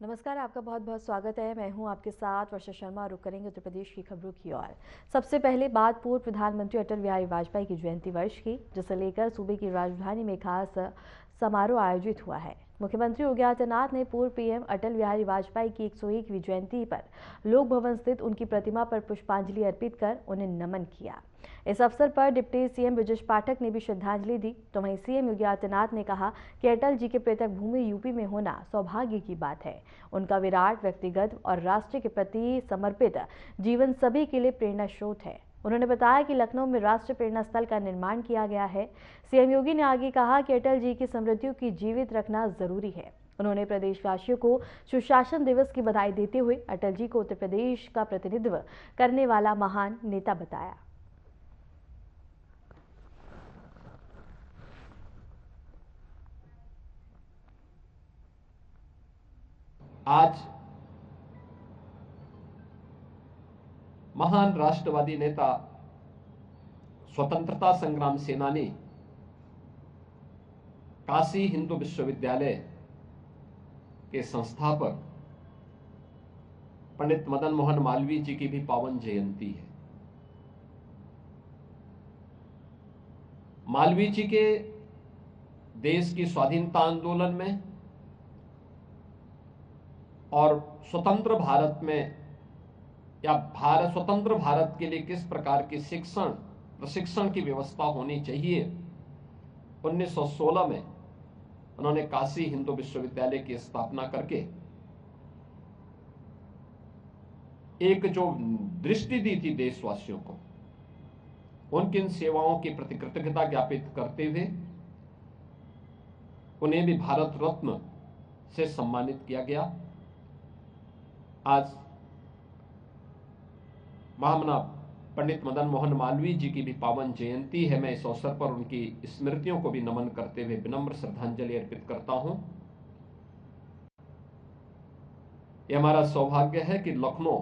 नमस्कार, आपका बहुत बहुत स्वागत है। मैं हूं आपके साथ वर्षा शर्मा। रुक करेंगे उत्तर प्रदेश की खबरों की ओर। सबसे पहले बात पूर्व प्रधानमंत्री अटल बिहारी वाजपेयी की जयंती वर्ष की, जिसे लेकर सूबे की राजधानी में खास समारोह आयोजित हुआ है। मुख्यमंत्री योगी आदित्यनाथ ने पूर्व पीएम अटल बिहारी वाजपेयी की 101वीं जयंती पर लोक भवन स्थित उनकी प्रतिमा पर पुष्पांजलि अर्पित कर उन्हें नमन किया। इस अवसर पर डिप्टी सीएम ब्रजेश पाठक ने भी श्रद्धांजलि दी। तो वहीं सीएम योगी आदित्यनाथ ने कहा कि अटल जी के पैतृक भूमि यूपी में होना सौभाग्य की बात है। उनका विराट व्यक्तिगत और राष्ट्र के प्रति समर्पित जीवन सभी के लिए प्रेरणा स्रोत है। उन्होंने बताया कि लखनऊ में राष्ट्रीय प्रेरणा स्थल का निर्माण किया गया है। सीएम योगी ने आगे कहा कि अटल जी की स्मृतियों की जीवित रखना जरूरी है। उन्होंने प्रदेशवासियों को सुशासन दिवस की बधाई देते हुए अटल जी को उत्तर प्रदेश का प्रतिनिधित्व करने वाला महान नेता बताया। आज महान राष्ट्रवादी नेता, स्वतंत्रता संग्राम सेनानी, काशी हिंदू विश्वविद्यालय के संस्थापक पंडित मदन मोहन मालवीय जी की भी पावन जयंती है। मालवीय जी के देश की स्वाधीनता आंदोलन में और स्वतंत्र भारत में या स्वतंत्र भारत के लिए किस प्रकार की प्रशिक्षण की व्यवस्था होनी चाहिए, 1916 में उन्होंने काशी हिंदू विश्वविद्यालय की स्थापना करके एक जो दृष्टि दी थी देशवासियों को, उनकी इन सेवाओं की प्रति कृतज्ञता ज्ञापित करते हुए उन्हें भी भारत रत्न से सम्मानित किया गया। आज महामना पंडित मदन मोहन मालवीय जी की भी पावन जयंती है। मैं इस अवसर पर उनकी स्मृतियों को भी नमन करते हुए विनम्र श्रद्धांजलि अर्पित करता हूं। यह हमारा सौभाग्य है कि लखनऊ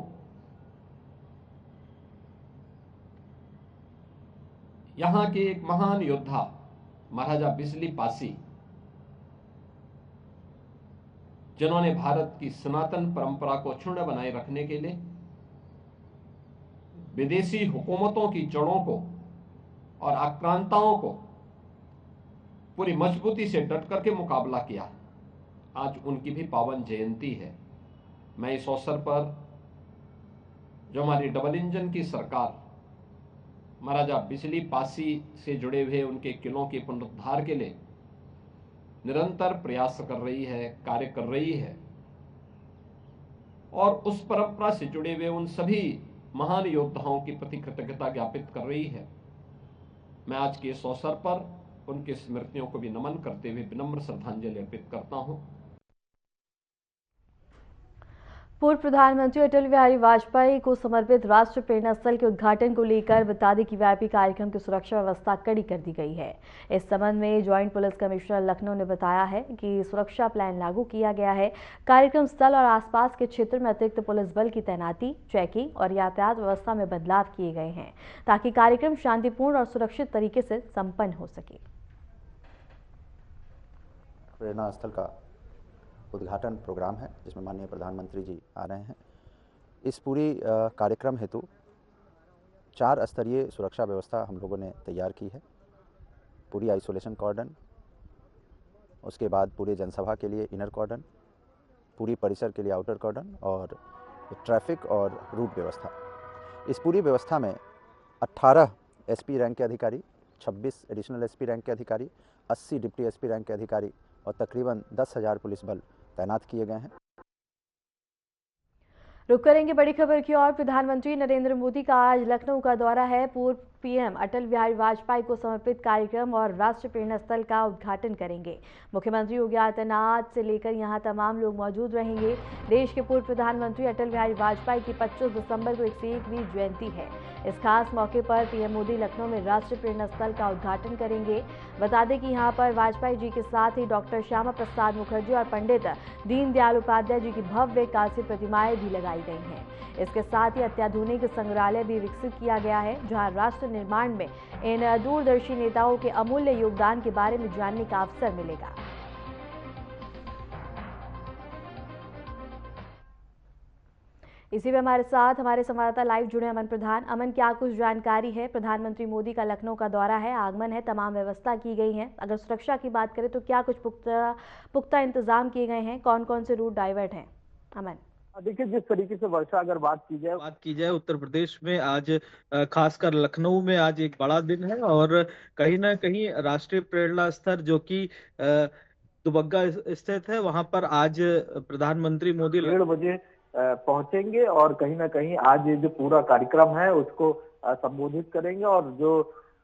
यहां के एक महान योद्धा महाराजा बिजली पासी, जिन्होंने भारत की सनातन परंपरा को अक्षुण्ण बनाए रखने के लिए विदेशी हुकूमतों की जड़ों को और आक्रांताओं को पूरी मजबूती से डट करके मुकाबला किया, आज उनकी भी पावन जयंती है। मैं इस अवसर पर जो हमारी डबल इंजन की सरकार महाराजा बिजली पासी से जुड़े हुए उनके किलों के पुनरुद्धार के लिए निरंतर प्रयास कर रही है, कार्य कर रही है, और उस परंपरा से जुड़े हुए उन सभी महान योद्धाओं की प्रति कृतज्ञता ज्ञापित कर रही है। मैं आज के इस अवसर पर उनकी स्मृतियों को भी नमन करते हुए विनम्र श्रद्धांजलि अर्पित करता हूं। पूर्व प्रधानमंत्री अटल बिहारी वाजपेयी को समर्पित राष्ट्रीय प्रेरणा स्थल के उद्घाटन को लेकर बता दें कि वीआईपी कार्यक्रम की सुरक्षा व्यवस्था कड़ी कर दी गई है। इस संबंध में ज्वाइंट पुलिस कमिश्नर लखनऊ ने बताया है कि सुरक्षा प्लान लागू किया गया है। कार्यक्रम स्थल और आसपास के क्षेत्र में अतिरिक्त पुलिस बल की तैनाती, चेकिंग और यातायात व्यवस्था में बदलाव किए गए हैं, ताकि कार्यक्रम शांतिपूर्ण और सुरक्षित तरीके से संपन्न हो सके। प्रेरणा स्थल का उद्घाटन प्रोग्राम है, जिसमें माननीय प्रधानमंत्री जी आ रहे हैं। इस पूरी कार्यक्रम हेतु 4 स्तरीय सुरक्षा व्यवस्था हम लोगों ने तैयार की है। पूरी आइसोलेशन कॉर्डन, उसके बाद पूरी जनसभा के लिए इनर कॉर्डन, पूरी परिसर के लिए आउटर कॉर्डन और ट्रैफिक और रूट व्यवस्था। इस पूरी व्यवस्था में 18 एसपी रैंक के अधिकारी, 26 एडिशनल एसपी रैंक के अधिकारी, 80 डिप्टी एसपी रैंक के अधिकारी और तकरीबन 10,000 पुलिस बल तैनात किए गए हैं। रुक करेंगे बड़ी खबर की ओर। प्रधानमंत्री नरेंद्र मोदी का आज लखनऊ का दौरा है। पूर्व पीएम अटल बिहारी वाजपेयी को समर्पित कार्यक्रम और राष्ट्रीय प्रेरणा स्थल का उद्घाटन करेंगे। मुख्यमंत्री योगी आदित्यनाथ से लेकर यहां तमाम लोग मौजूद रहेंगे। देश के पूर्व प्रधानमंत्री अटल बिहारी वाजपेयी की 25 दिसंबर को 101वीं जयंती है। इस खास मौके पर पीएम मोदी लखनऊ में राष्ट्रीय प्रेरणा स्थल का उद्घाटन करेंगे। बता दें कि यहां पर वाजपेयी जी के साथ ही डॉक्टर श्यामा प्रसाद मुखर्जी और पंडित दीनदयाल उपाध्याय जी की भव्य कांस्य प्रतिमाएं भी लगाई गई हैं। इसके साथ ही अत्याधुनिक संग्रहालय भी विकसित किया गया है, जहां राष्ट्र निर्माण में इन दूरदर्शी नेताओं के अमूल्य योगदान के बारे में जानने का अवसर मिलेगा। इसी में हमारे साथ हमारे संवाददाता लाइव जुड़े अमन प्रधान। अमन, क्या कुछ जानकारी है? प्रधानमंत्री मोदी का लखनऊ का दौरा है, आगमन है, तमाम व्यवस्था की गई है। अगर सुरक्षा की बात करें तो क्या कुछ पुख्ता इंतजाम किए गए हैं? कौन कौन से रूट डाइवर्ट हैं? अमन, देखिए, जिस तरीके से वर्षा अगर बात की जाए उत्तर प्रदेश में आज खासकर लखनऊ में आज एक बड़ा दिन है और कहीं ना कहीं राष्ट्रीय प्रेरणा स्थल जो कि दुबग्गा स्थित है, वहां पर आज प्रधानमंत्री मोदी 1:30 बजे पहुंचेंगे और कहीं ना कहीं आज ये जो पूरा कार्यक्रम है उसको संबोधित करेंगे। और जो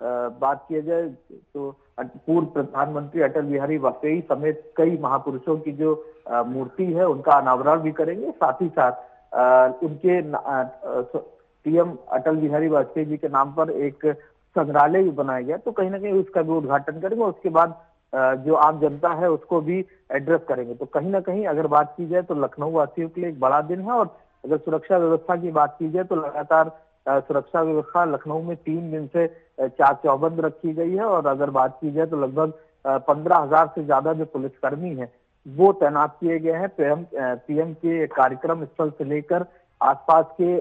बात किया जाए तो पूर्व प्रधानमंत्री अटल बिहारी वाजपेयी समेत कई महापुरुषों की जो मूर्ति है उनका अनावरण भी करेंगे। साथ ही साथ उनके पीएम अटल बिहारी वाजपेयी जी के नाम पर एक संग्रहालय भी बनाया गया, तो कहीं ना कहीं उसका भी उद्घाटन करेंगे। उसके बाद जो आम जनता है उसको भी एड्रेस करेंगे। तो कहीं ना कहीं अगर बात की जाए तो लखनऊ वासियों के लिए एक बड़ा दिन है। और अगर सुरक्षा व्यवस्था की बात की जाए तो लगातार सुरक्षा व्यवस्था लखनऊ में 3 दिन से चाक चौबंद रखी गई है। और अगर बात की जाए तो लगभग 15,000 से ज्यादा जो पुलिसकर्मी है वो तैनात किए गए हैं पीएम के कार्यक्रम स्थल से लेकर आसपास के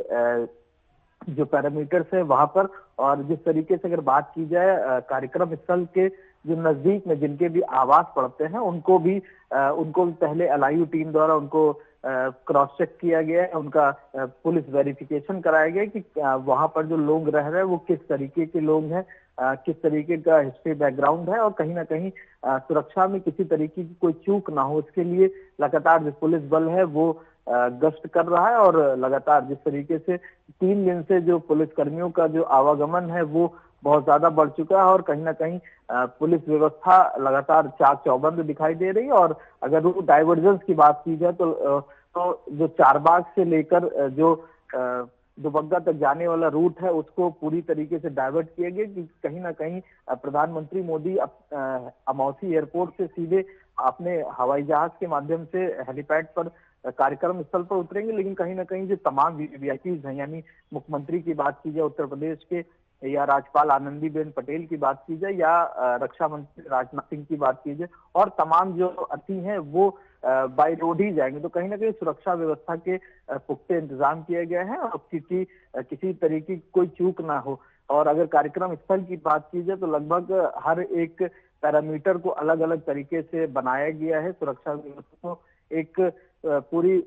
जो पैरामीटर्स है वहां पर। और जिस तरीके से अगर बात की जाए कार्यक्रम स्थल के जो नजदीक में जिनके भी आवास पड़ते हैं उनको भी पहले एलआईयू टीम द्वारा उनको क्रॉस चेक किया गया है, उनका पुलिस वेरिफिकेशन कराया गया कि वहां पर जो लोग रह रहे हैं वो किस तरीके के लोग हैं, किस तरीके का हिस्ट्री बैकग्राउंड है और कहीं ना कहीं सुरक्षा में किसी तरीके की कोई चूक ना हो, उसके लिए लगातार जो पुलिस बल है वो गश्त कर रहा है। और लगातार जिस तरीके से 3 दिन से जो पुलिस कर्मियों का जो आवागमन है वो बहुत ज्यादा बढ़ चुका है और कहीं ना कहीं पुलिस व्यवस्था लगातार चाक चौबंद दिखाई दे रही है। और अगर रूट डाइवर्जेंस की बात की जाए तो जो चारबाग से लेकर जो दुबग्गा तक जाने वाला रूट है उसको पूरी तरीके से डाइवर्ट किया गया कि कहीं ना कहीं प्रधानमंत्री मोदी अमौसी एयरपोर्ट से सीधे अपने हवाई जहाज के माध्यम से हेलीपैड पर कार्यक्रम स्थल पर उतरेंगे। लेकिन कहीं ना कहीं जो तमाम वीआईपीज हैं, यानी मुख्यमंत्री की बात की जाए उत्तर प्रदेश के, या राज्यपाल आनंदीबेन पटेल की बात की जाए, या रक्षा मंत्री राजनाथ सिंह की बात की जाए, और तमाम जो अतिथि हैं वो बाय रोड ही जाएंगे। तो कहीं ना कहीं सुरक्षा व्यवस्था के पुख्ते इंतजाम किए गए हैं और किसी तरीके की कोई चूक ना हो। और अगर कार्यक्रम स्थल की बात की जाए तो लगभग हर एक पैरामीटर को अलग अलग तरीके से बनाया गया है। सुरक्षा व्यवस्था को एक पूरी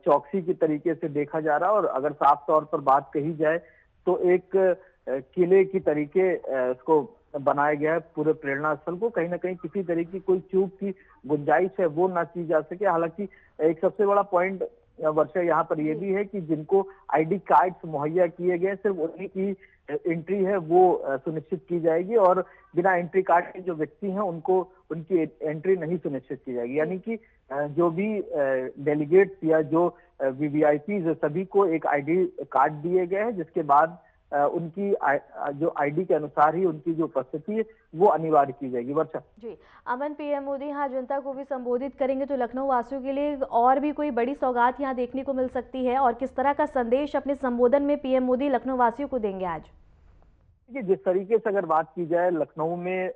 चौकसी की तरीके से देखा जा रहा है। और अगर साफ तौर पर बात कही जाए तो एक किले की तरीके इसको बनाया गया है पूरे प्रेरणा स्थल को। कहीं ना कहीं किसी तरीके की कोई चूक की गुंजाइश है वो ना की जा सके। हालांकि एक सबसे बड़ा पॉइंट वर्षा यहाँ पर यह भी है कि जिनको आईडी कार्ड्स मुहैया किए गए सिर्फ उन्हीं की एंट्री है वो सुनिश्चित की जाएगी और बिना एंट्री कार्ड के जो व्यक्ति हैं उनकी एंट्री नहीं सुनिश्चित की जाएगी। यानी कि जो भी डेलीगेट्स या जो वीवीआईपी सभी को एक आईडी कार्ड दिए गए हैं, जिसके बाद उनकी जो आईडी के अनुसार ही उनकी जो उपस्थिति है वो अनिवार्य की जाएगी। वर्षा जी, अमन, पीएम मोदी यहाँ जनता को भी संबोधित करेंगे, तो लखनऊ वासियों के लिए और भी कोई बड़ी सौगात यहाँ देखने को मिल सकती है और किस तरह का संदेश अपने संबोधन में पीएम मोदी लखनऊ वासियों को देंगे आज? जिस तरीके से अगर बात की जाए लखनऊ में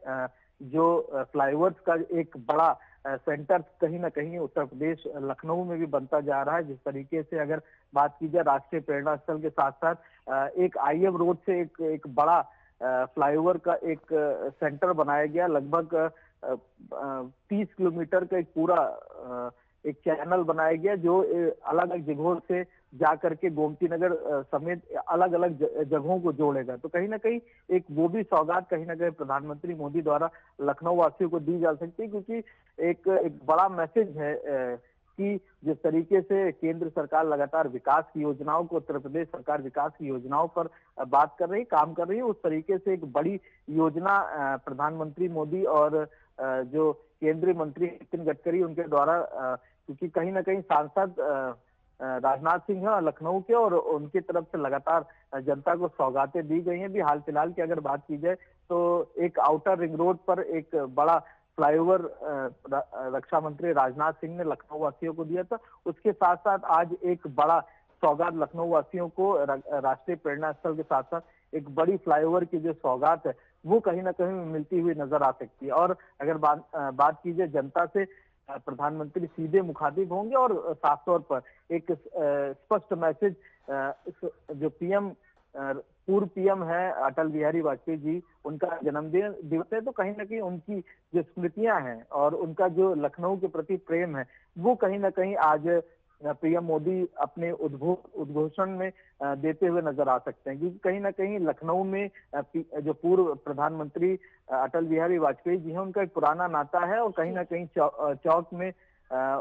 जो फ्लाईओवर्स का एक बड़ा सेंटर कहीं ना कहीं उत्तर प्रदेश लखनऊ में भी बनता जा रहा है। जिस तरीके से अगर बात की जाए राष्ट्रीय प्रेरणा स्थल के साथ साथ एक आईएम रोड से एक बड़ा फ्लाईओवर का एक सेंटर बनाया गया। लगभग 30 किलोमीटर का एक पूरा एक चैनल बनाया गया जो अलग अलग जगहों से जाकर के गोमती नगर समेत अलग अलग जगहों को जोड़ेगा। तो कहीं ना कहीं एक वो भी सौगात कहीं ना कहीं प्रधानमंत्री मोदी द्वारा लखनऊ वासियों को दी जा सकती है, क्योंकि एक बड़ा मैसेज है कि जिस तरीके से केंद्र सरकार लगातार विकास की योजनाओं को, उत्तर प्रदेश सरकार विकास की योजनाओं पर बात कर रही, काम कर रही है, उस तरीके से एक बड़ी योजना प्रधानमंत्री मोदी और जो केंद्रीय मंत्री नितिन गडकरी उनके द्वारा, क्योंकि कहीं ना कहीं सांसद राजनाथ सिंह है लखनऊ के और उनकी तरफ से लगातार जनता को सौगातें दी गई हैं। भी हाल फिलहाल की अगर बात की जाए तो एक आउटर रिंग रोड पर एक बड़ा फ्लाईओवर रक्षा मंत्री राजनाथ सिंह ने लखनऊ वासियों को दिया था। उसके साथ साथ आज एक बड़ा सौगात लखनऊ वासियों को राष्ट्रीय प्रेरणा स्थल के साथ साथ एक बड़ी फ्लाईओवर की जो सौगात है वो कहीं ना कहीं मिलती हुई नजर आ सकती है। और अगर बात की जाए जनता से प्रधानमंत्री सीधे मुखातिब होंगे और साफ तौर पर एक स्पष्ट मैसेज जो पीएम पूर्व पीएम है अटल बिहारी वाजपेयी जी, उनका जन्मदिन दिवस है, तो कहीं ना कहीं उनकी जो स्मृतियां हैं और उनका जो लखनऊ के प्रति प्रेम है वो कहीं ना कहीं आज पीएम मोदी अपने उद्घोषण में देते हुए नजर आ सकते हैं, क्योंकि कहीं ना कहीं लखनऊ में जो पूर्व प्रधानमंत्री अटल बिहारी वाजपेयी जी हैं उनका एक पुराना नाता है और कहीं ना कहीं चौक में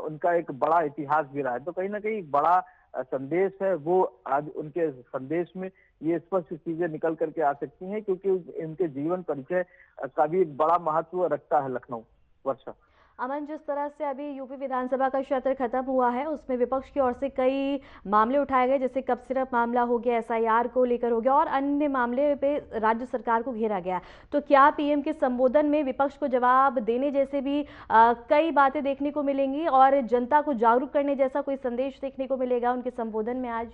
उनका एक बड़ा इतिहास भी रहा है। तो कहीं ना कहीं एक बड़ा संदेश है वो आज उनके संदेश में ये स्पष्ट चीजें निकल करके आ सकती हैं, क्योंकि उनके जीवन परिचय का भी एक बड़ा महत्व रखता है लखनऊ। वर्षा। अमन, जिस तरह से अभी यूपी विधानसभा का सत्र खत्म हुआ है उसमें विपक्ष की ओर से कई मामले उठाए गए, जैसे कप सिरप मामला हो गया, एसआईआर को लेकर हो गया और अन्य मामले पे राज्य सरकार को घेरा गया। तो क्या पीएम के संबोधन में विपक्ष को जवाब देने जैसे भी कई बातें देखने को मिलेंगी और जनता को जागरूक करने जैसा कोई संदेश देखने को मिलेगा उनके संबोधन में आज?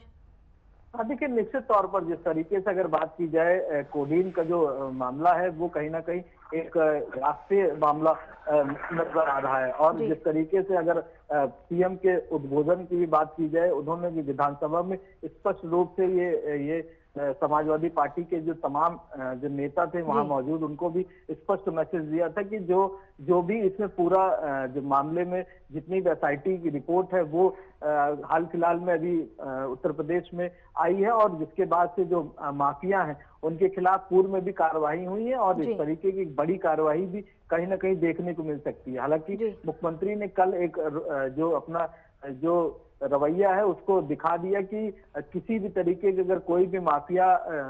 देखिए, निश्चित तौर पर जिस तरीके से अगर बात की जाए कोडीन का जो मामला है वो कहीं ना कहीं एक राष्ट्रीय मामला नजर आ रहा है, और जिस तरीके से अगर पीएम के उद्बोधन की भी बात की जाए, उन्होंने भी विधानसभा में स्पष्ट रूप से ये समाजवादी पार्टी के जो तमाम जो नेता थे वहां मौजूद, उनको भी स्पष्ट मैसेज दिया था कि जो भी इसमें पूरा जो मामले में जितनी भी एसआईटी की रिपोर्ट है वो हाल फिलहाल में अभी उत्तर प्रदेश में आई है, और जिसके बाद से जो माफिया हैं उनके खिलाफ पूर्व में भी कार्रवाई हुई है और इस तरीके की बड़ी कार्रवाई भी कहीं ना कहीं देखने को मिल सकती है। हालांकि मुख्यमंत्री ने कल एक जो अपना जो रवैया है उसको दिखा दिया कि किसी भी तरीके के अगर कोई भी माफिया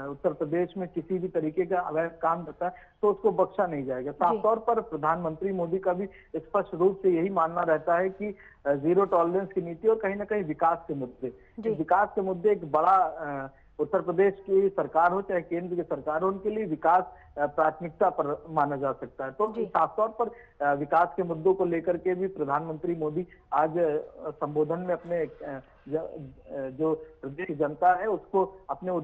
उत्तर प्रदेश में किसी भी तरीके का अवैध काम करता है तो उसको बख्शा नहीं जाएगा। साफ तौर पर प्रधानमंत्री मोदी का भी स्पष्ट रूप से यही मानना रहता है कि जीरो टॉलरेंस की नीति और कहीं ना कहीं विकास के मुद्दे एक बड़ा उत्तर प्रदेश की सरकार हो चाहे केंद्र की सरकार हो, उनके लिए विकास प्राथमिकता पर माना जा सकता है। तो साफ तौर पर विकास के मुद्दों को लेकर के भी प्रधानमंत्री मोदी आज संबोधन में अपने जो प्रदेश की जनता है उसको अपने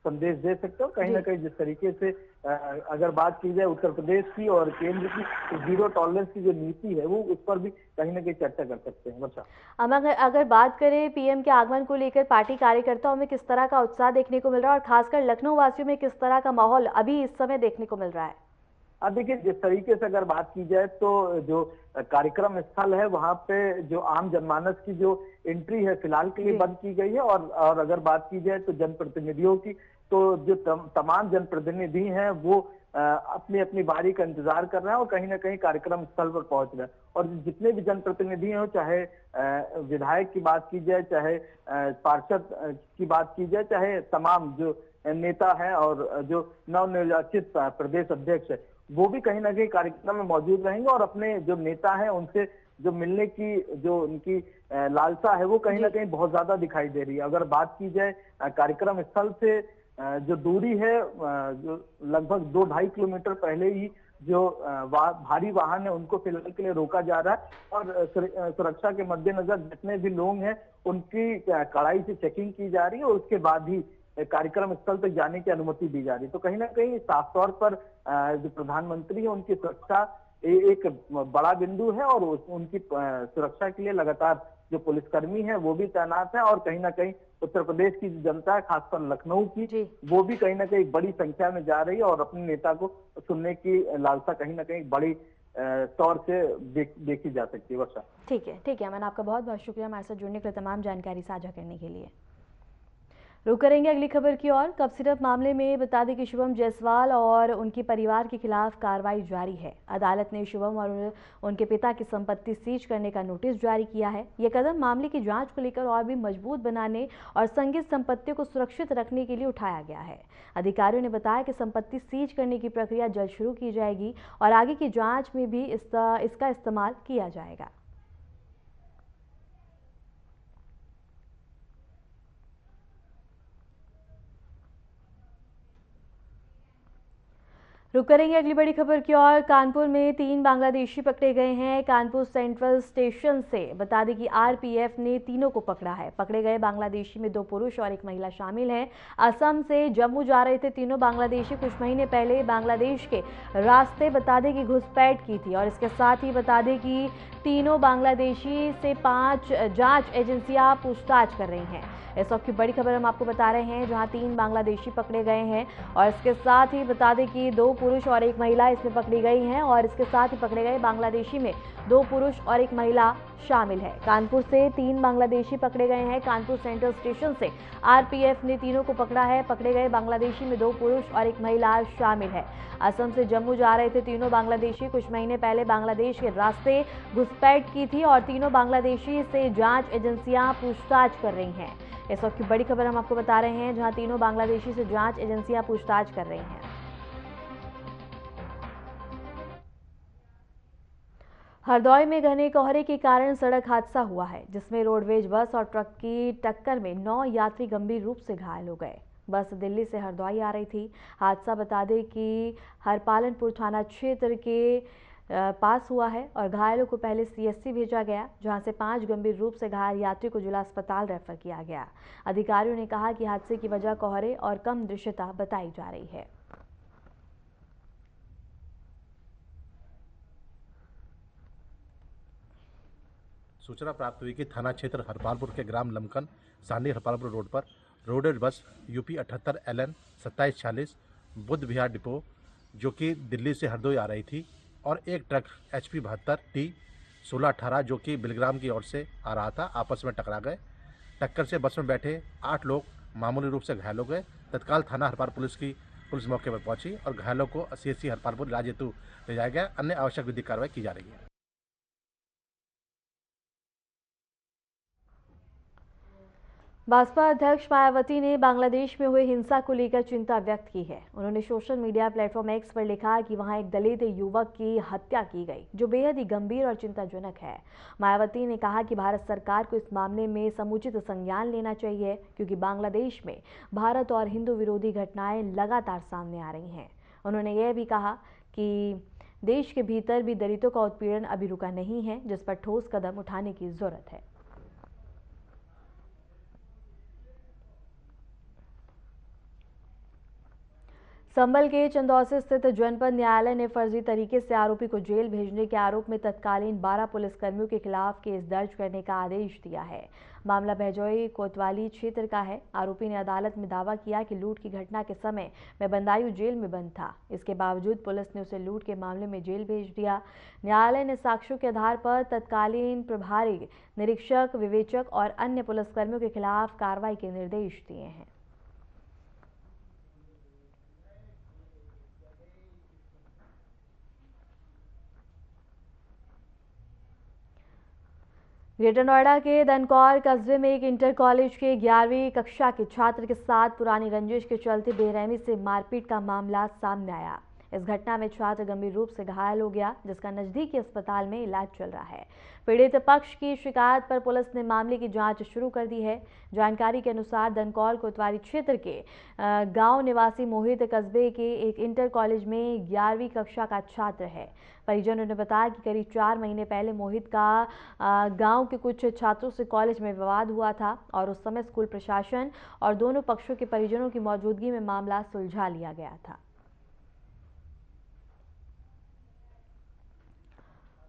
संदेश दे सकते हो। कहीं ना कहीं जिस तरीके से अगर बात की जाए उत्तर प्रदेश की और केंद्र की जीरो टॉलरेंस की जो नीति है वो उस पर भी कहीं ना कहीं चर्चा कर सकते हैं। वर्षा, अगर बात करें पीएम के आगमन को लेकर पार्टी कार्यकर्ताओं में किस तरह का उत्साह देखने को मिल रहा है और खासकर लखनऊ वासियों में किस तरह का माहौल अभी इस समय देखने को मिल रहा है? अब देखिए, जिस तरीके से अगर बात की जाए तो जो कार्यक्रम स्थल है वहां पे जो आम जनमानस की जो एंट्री है फिलहाल के लिए बंद की गई है, और अगर बात की जाए तो जनप्रतिनिधियों की, तो जो तमाम जनप्रतिनिधि हैं वो अपनी अपनी बारी का इंतजार कर रहे हैं और कहीं ना कहीं कार्यक्रम स्थल पर पहुंच रहे हैं। और जितने भी जनप्रतिनिधि हो, चाहे विधायक की बात की जाए, चाहे पार्षद की बात की जाए, चाहे तमाम जो नेता है और जो नवनिर्वाचित प्रदेश अध्यक्ष है, वो भी कहीं ना कहीं कार्यक्रम में मौजूद रहेंगे और अपने जो नेता है उनसे जो मिलने की जो उनकी लालसा है वो कहीं ना कहीं बहुत ज्यादा दिखाई दे रही है। अगर बात की जाए कार्यक्रम स्थल से जो दूरी है, जो लगभग 2-2.5 किलोमीटर पहले ही जो भारी वाहन है उनको फिलहाल के लिए रोका जा रहा है और सुरक्षा के मद्देनजर जितने भी लोग हैं उनकी कड़ाई से चेकिंग की जा रही है और उसके बाद ही कार्यक्रम स्थल तक जाने की अनुमति दी जा रही है। तो कहीं ना कहीं साफ तौर पर जो प्रधानमंत्री है उनकी सुरक्षा एक बड़ा बिंदु है और उनकी सुरक्षा के लिए लगातार जो पुलिसकर्मी है वो भी तैनात है और कहीं ना कहीं उत्तर प्रदेश की जनता है, खासकर लखनऊ की, वो भी कहीं ना कहीं बड़ी संख्या में जा रही है और अपने नेता को सुनने की लालसा कहीं ना कहीं बड़ी तौर से देखी जा सकती है। वर्षा, ठीक है मैंने आपका बहुत बहुत शुक्रिया हमारे साथ जुड़ने के लिए, तमाम जानकारी साझा करने के लिए। रुक करेंगे अगली खबर की ओर। कप सिरप मामले में बता दें कि शुभम जायसवाल और उनके परिवार के खिलाफ कार्रवाई जारी है। अदालत ने शुभम और उनके पिता की संपत्ति सीज करने का नोटिस जारी किया है। यह कदम मामले की जांच को लेकर और भी मजबूत बनाने और संदिग्ध संपत्तियों को सुरक्षित रखने के लिए उठाया गया है। अधिकारियों ने बताया कि संपत्ति सीज करने की प्रक्रिया जल्द शुरू की जाएगी और आगे की जाँच में भी इसका इस्तेमाल किया जाएगा। रुक करेंगे अगली बड़ी खबर की ओर। कानपुर में 3 बांग्लादेशी पकड़े गए हैं। कानपुर सेंट्रल स्टेशन से बता दें कि आरपीएफ ने तीनों को पकड़ा है। पकड़े गए बांग्लादेशी में 2 पुरुष और 1 महिला शामिल हैं। असम से जम्मू जा रहे थे तीनों बांग्लादेशी। कुछ महीने पहले बांग्लादेश के रास्ते बता दें कि घुसपैठ की थी और इसके साथ ही बता दें कि तीनों बांग्लादेशी से 5 जांच एजेंसियां पूछताछ कर रही हैं। इस वक्त की बड़ी खबर हम आपको बता रहे हैं, जहां 3 बांग्लादेशी पकड़े गए हैं और इसके साथ ही बता दें कि 2 पुरुष और 1 महिला इसमें पकड़ी गई हैं और इसके साथ ही पकड़े गए बांग्लादेशी में 2 पुरुष और 1 महिला शामिल है। कानपुर से 3 बांग्लादेशी पकड़े गए हैं। कानपुर सेंट्रल स्टेशन से आरपीएफ ने तीनों को पकड़ा है। पकड़े गए बांग्लादेशी में 2 पुरुष और 1 महिला शामिल है। असम से जम्मू जा रहे थे तीनों बांग्लादेशी। कुछ महीने पहले बांग्लादेश के रास्ते घुसपैठ की थी और तीनों बांग्लादेशी से जांच एजेंसियां पूछताछ कर रही हैं। इस वक्त की बड़ी खबर हम आपको बता रहे हैं, जहां तीनों बांग्लादेशी से जांच एजेंसियां पूछताछ कर रही हैं। हरदौई में घने कोहरे के कारण सड़क हादसा हुआ है, जिसमें रोडवेज बस और ट्रक की टक्कर में 9 यात्री गंभीर रूप से घायल हो गए। बस दिल्ली से हरदौई आ रही थी। हादसा बता दें कि हरपालनपुर थाना क्षेत्र के पास हुआ है और घायलों को पहले सीएससी भेजा गया, जहां से 5 गंभीर रूप से घायल यात्री को जिला अस्पताल रेफर किया गया। अधिकारियों ने कहा कि हादसे की वजह कोहरे और कम दृश्यता बताई जा रही है। सूचना प्राप्त हुई कि थाना क्षेत्र हरपालपुर के ग्राम लमकन सानी हरपालपुर रोड पर roadways bus UP 78 LN 2746 Buddh Vihar depot जो कि दिल्ली से हरदोई आ रही थी और एक ट्रक HP 72 T 1618 जो कि बिलग्राम की ओर से आ रहा था, आपस में टकरा गए। टक्कर से बस में बैठे 8 लोग मामूली रूप से घायल हो गए। तत्काल थाना हरपाल पुलिस मौके पर पहुंची और घायलों को CSC हरपालपुर इलाज हेतु ले जाया गया। अन्य आवश्यक विधिक कार्रवाई की जा रही है। बसपा अध्यक्ष मायावती ने बांग्लादेश में हुई हिंसा को लेकर चिंता व्यक्त की है। उन्होंने सोशल मीडिया प्लेटफॉर्म एक्स पर लिखा कि वहां एक दलित युवक की हत्या की गई, जो बेहद ही गंभीर और चिंताजनक है। मायावती ने कहा कि भारत सरकार को इस मामले में समुचित संज्ञान लेना चाहिए, क्योंकि बांग्लादेश में भारत और हिंदू विरोधी घटनाएं लगातार सामने आ रही हैं। उन्होंने यह भी कहा कि देश के भीतर भी दलितों का उत्पीड़न अभी रुका नहीं है, जिस पर ठोस कदम उठाने की जरूरत है। संभल के चंदौसी स्थित जनपद न्यायालय ने फर्जी तरीके से आरोपी को जेल भेजने के आरोप में तत्कालीन 12 पुलिसकर्मियों के खिलाफ केस दर्ज करने का आदेश दिया है। मामला भैजोई कोतवाली क्षेत्र का है। आरोपी ने अदालत में दावा किया कि लूट की घटना के समय मैं बंदायूं जेल में बंद था। इसके बावजूद पुलिस ने उसे लूट के मामले में जेल भेज दिया। न्यायालय ने साक्ष्यों के आधार पर तत्कालीन प्रभारी निरीक्षक, विवेचक और अन्य पुलिसकर्मियों के खिलाफ कार्रवाई के निर्देश दिए हैं। ग्रेटर नोएडा के दनकौर कस्बे में एक इंटर कॉलेज के 11वीं कक्षा के छात्र के साथ पुरानी रंजिश के चलते बेरहमी से मारपीट का मामला सामने आया। इस घटना में छात्र गंभीर रूप से घायल हो गया, जिसका नजदीकी अस्पताल में इलाज चल रहा है। पीड़ित पक्ष की शिकायत पर पुलिस ने मामले की जांच शुरू कर दी है। जानकारी के अनुसार दनकौर कोतवाली क्षेत्र के गांव निवासी मोहित कस्बे के एक इंटर कॉलेज में 11वीं कक्षा का छात्र है। परिजनों ने बताया कि करीब 4 महीने पहले मोहित का गांव के कुछ छात्रों से कॉलेज में विवाद हुआ था और उस समय स्कूल प्रशासन और दोनों पक्षों के परिजनों की मौजूदगी में मामला सुलझा लिया गया था।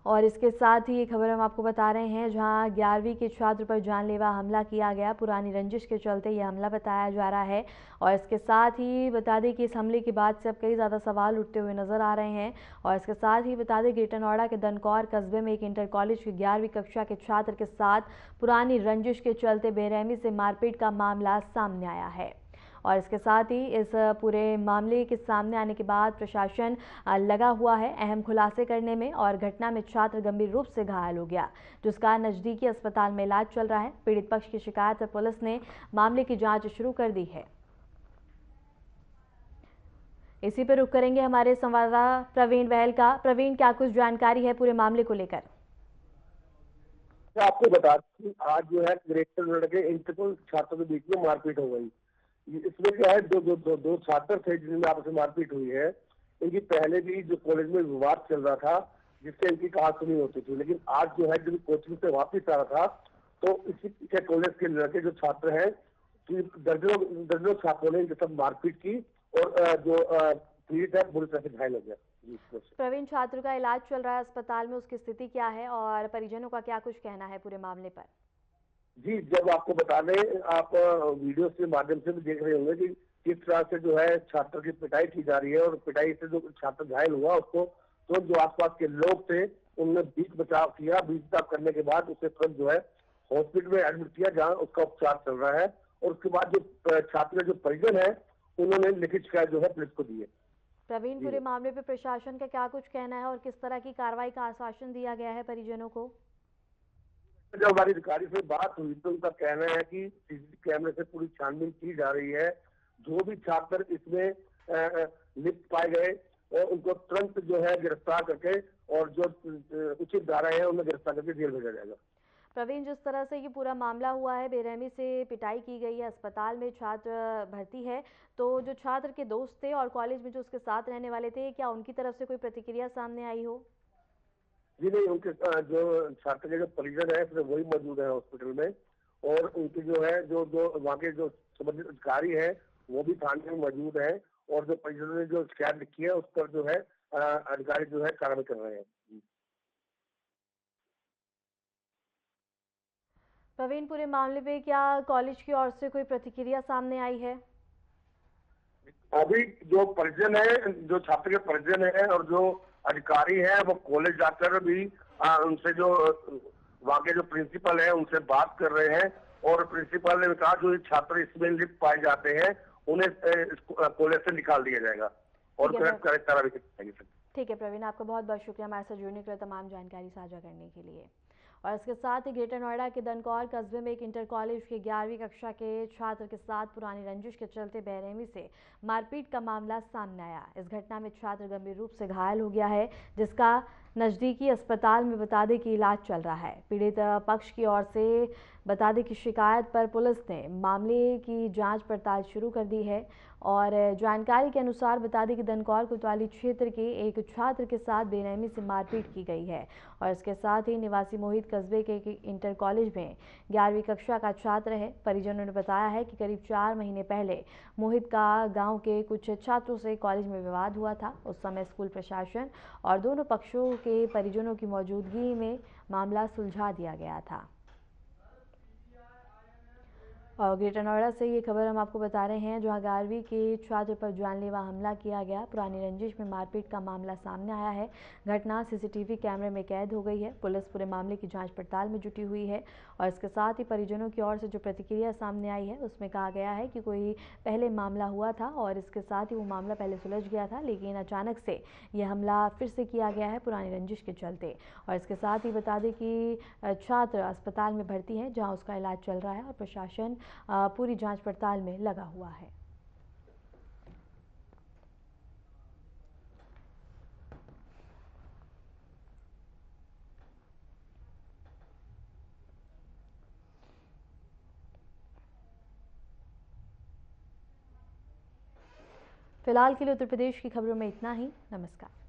और इसके साथ ही ये खबर हम आपको बता रहे हैं, जहां 11वीं के छात्र पर जानलेवा हमला किया गया। पुरानी रंजिश के चलते यह हमला बताया जा रहा है। और इसके साथ ही बता दें कि इस हमले के बाद से अब कई ज़्यादा सवाल उठते हुए नजर आ रहे हैं। और इसके साथ ही बता दें ग्रेटर नोएडा के दनकौर कस्बे में एक इंटर कॉलेज के 11वीं कक्षा के छात्र के साथ पुरानी रंजिश के चलते बेरहमी से मारपीट का मामला सामने आया है। और इसके साथ ही इस पूरे मामले के सामने आने के बाद प्रशासन लगा हुआ है अहम खुलासे करने में। और घटना में छात्र गंभीर रूप से घायल हो गया, जिसका नजदीकी अस्पताल में इलाज चल रहा है। पीड़ित पक्ष की शिकायत पर पुलिस ने मामले की जांच शुरू कर दी है। इसी पर रुख करेंगे हमारे संवाददाता प्रवीण बहल का। प्रवीण, क्या कुछ जानकारी है पूरे मामले को लेकर? आपको बता दें, आज जो है ग्रेटर नोएडा के इंटर छात्रों के बीच में मारपीट हो गई। इसमें क्या है, दो छात्र थे जिनमें आपस में मारपीट हुई है। इनकी पहले भी जो कॉलेज में विवाद चल रहा था जिससे इनकी कहा सुनी होती थी, लेकिन आज जो है जब कोचिंग से वापस आ रहा था तो इसी पीछे कॉलेज के लड़के जो छात्र हैं कि दर्जनों छात्रों ने इनके साथ मारपीट की और जो पीड़ित है बुरी तरह से घायल हो गया। प्रवीण, छात्र का इलाज चल रहा है अस्पताल में, उसकी स्थिति क्या है और परिजनों का क्या कुछ कहना है पूरे मामले पर? जी, जब आपको बता दें, आप वीडियो के माध्यम से भी देख रहे होंगे कि किस तरह से जो है छात्र की पिटाई की जा रही है और पिटाई से जो छात्र घायल हुआ उसको तो जो आसपास के लोग थे उन्होंने बीच बचाव किया। बीच बचाव करने के बाद उसे तुरंत जो है हॉस्पिटल में एडमिट किया जहाँ उसका उपचार चल रहा है और उसके बाद जो छात्र के जो परिजन है उन्होंने लिखित शिकायत जो है पुलिस को दी है। प्रवीण, पूरे मामले पे प्रशासन का क्या कुछ कहना है और किस तरह की कार्रवाई का आश्वासन दिया गया है परिजनों को? जब हमारी अधिकारी से बात हुई तो उनका कहना है कि सीसीटीवी कैमरे से पूरी छानबीन की जा रही है। जो भी छात्र इसमें लिप्त पाए गए और उनको तुरंत जो है गिरफ्तार करके और जो उचित धाराएं हैं उन्हें गिरफ्तार करके जेल भेजा जाएगा। प्रवीण, जिस तरह से ये पूरा मामला हुआ है, बेरहमी से पिटाई की गई है, अस्पताल में छात्र भर्ती है, तो जो छात्र के दोस्त थे और कॉलेज में जो उसके साथ रहने वाले थे, क्या उनकी तरफ से कोई प्रतिक्रिया सामने आई हो? जी नहीं, उनके जो छात्र के जो परिजन है सिर्फ वही मौजूद है हॉस्पिटल में और उनकी जो है जो वहाँ के जो संबंधित अधिकारी है वो भी थाने में मौजूद है और जो परिजनों ने जो शिकायत लिखी है उस पर जो है अधिकारी जो है कार्रवाई कर रहे हैं। प्रवीण, पूरे मामले पे क्या कॉलेज की ओर से कोई प्रतिक्रिया सामने आई है? अभी जो परिजन है, जो छात्र के परिजन है और जो अधिकारी है वो कॉलेज जाकर भी उनसे जो वहाँ के जो प्रिंसिपल है उनसे बात कर रहे हैं और प्रिंसिपल ने कहा जो छात्र इसमें लिप्त पाए जाते हैं उन्हें कॉलेज से निकाल दिया जाएगा और कार्रवाई की जाएगी। ठीक है प्रवीण, आपका बहुत बहुत शुक्रिया हमारे साथ जुड़ने के लिए, तमाम जानकारी साझा करने के लिए। और इसके साथ ही ग्रेटर नोएडा के दनकौर कस्बे में एक इंटर कॉलेज के 11वीं कक्षा के छात्र के साथ पुरानी रंजिश के चलते बेरहमी से मारपीट का मामला सामने आया। इस घटना में छात्र गंभीर रूप से घायल हो गया है, जिसका नज़दीकी अस्पताल में बता दें कि इलाज चल रहा है। पीड़ित पक्ष की ओर से बता दें कि शिकायत पर पुलिस ने मामले की जांच पड़ताल शुरू कर दी है और जानकारी के अनुसार बता दें कि दनकौर कोतवाली क्षेत्र के एक छात्र के साथ बेरहमी से मारपीट की गई है और इसके साथ ही निवासी मोहित कस्बे के इंटर कॉलेज में 11वीं कक्षा का छात्र है। परिजनों ने बताया है कि करीब 4 महीने पहले मोहित का गांव के कुछ छात्रों से कॉलेज में विवाद हुआ था। उस समय स्कूल प्रशासन और दोनों पक्षों के परिजनों की मौजूदगी में मामला सुलझा दिया गया था। और ग्रेटर नोएडा से ये खबर हम आपको बता रहे हैं, जहां 11वीं के छात्र पर जानलेवा हमला किया गया। पुरानी रंजिश में मारपीट का मामला सामने आया है। घटना सीसीटीवी कैमरे में कैद हो गई है। पुलिस पूरे मामले की जांच पड़ताल में जुटी हुई है और इसके साथ ही परिजनों की ओर से जो प्रतिक्रिया सामने आई है उसमें कहा गया है कि कोई पहले मामला हुआ था और इसके साथ ही वो मामला पहले सुलझ गया था, लेकिन अचानक से यह हमला फिर से किया गया है पुरानी रंजिश के चलते। और इसके साथ ही बता दें कि छात्र अस्पताल में भर्ती है, जहाँ उसका इलाज चल रहा है और प्रशासन पूरी जांच पड़ताल में लगा हुआ है। फिलहाल के लिए उत्तर प्रदेश की खबरों में इतना ही। नमस्कार।